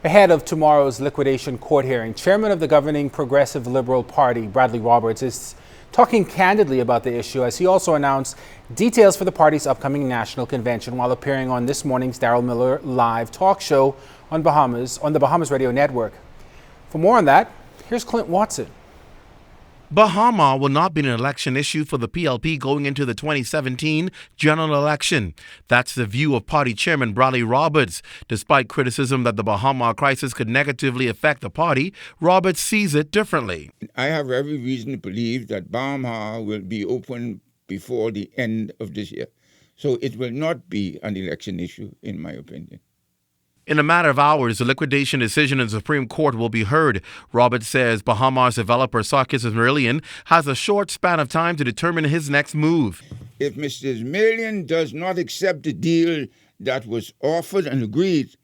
Ahead of tomorrow's liquidation court hearing, Chairman of the governing Progressive Liberal Party, Bradley Roberts, is talking candidly about the issue as he also announced details for the party's upcoming national convention while appearing on this morning's Daryl Miller live talk show on the Bahamas Radio Network. For more on that, here's Clint Watson. Bahama will not be an election issue for the PLP going into the 2017 general election. That's the view of party chairman Bradley Roberts. Despite criticism that the Bahama crisis could negatively affect the party, Roberts sees it differently. I have every reason to believe that Bahama will be open before the end of this year. So it will not be an election issue, in my opinion. In a matter of hours, the liquidation decision in the Supreme Court will be heard. Roberts says Bahamas developer Sarkis Ismailian has a short span of time to determine his next move. If Mr. Ismailian does not accept the deal that was offered and agreed,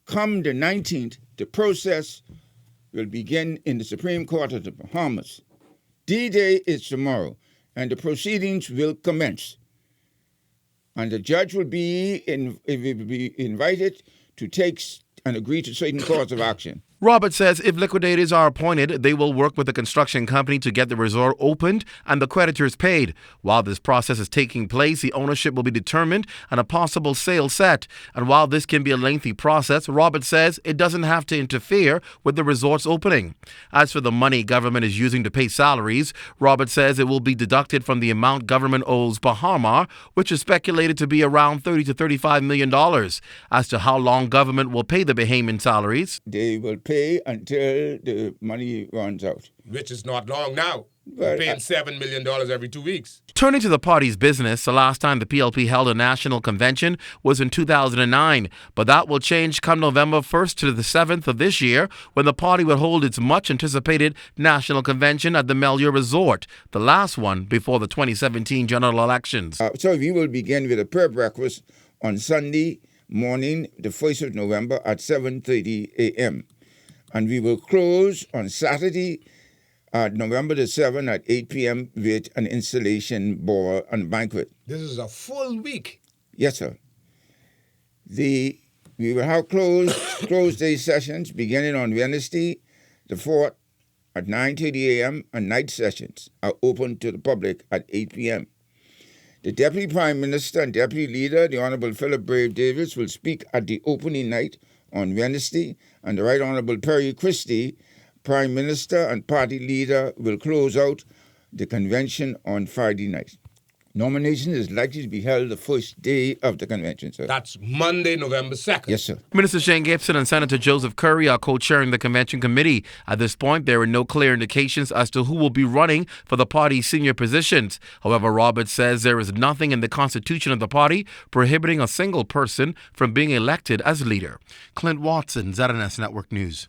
come the 19th, the process will begin in the Supreme Court of the Bahamas. D-Day is tomorrow, and the proceedings will commence. And the judge will be invited to take and agree to certain course of action. Roberts says if liquidators are appointed, they will work with the construction company to get the resort opened and the creditors paid. While this process is taking place, the ownership will be determined and a possible sale set. And while this can be a lengthy process, Roberts says it doesn't have to interfere with the resort's opening. As for the money government is using to pay salaries, Roberts says it will be deducted from the amount government owes Bahama, which is speculated to be around $30 to $35 million. As to how long government will pay the Bahamian salaries, they will pay until the money runs out. Which is not long now. We're paying $7 million every 2 weeks. Turning to the party's business, the last time the PLP held a national convention was in 2009, but that will change come November 1st to the 7th of this year when the party will hold its much-anticipated national convention at the Melure Resort, the last one before the 2017 general elections. So we will begin with a prayer breakfast on Sunday morning, the 1st of November at 7:30 a.m. And we will close on Saturday, November the 7th at 8 p.m. with an installation ball and banquet. This is a full week. Yes, sir. We will have closed day sessions beginning on Wednesday, the 4th at 9:30 a.m. and night sessions are open to the public at 8 p.m. The Deputy Prime Minister and Deputy Leader, the Honourable Philip Brave Davis, will speak at the opening night on Wednesday, and the Right Honourable Perry Christie, Prime Minister and Party Leader, will close out the convention on Friday night. Nomination is likely to be held the first day of the convention, sir. That's Monday, November 2nd. Yes, sir. Minister Shane Gibson and Senator Joseph Curry are co-chairing the convention committee. At this point, there are no clear indications as to who will be running for the party's senior positions. However, Roberts says there is nothing in the constitution of the party prohibiting a single person from being elected as leader. Clint Watson, ZNS Network News.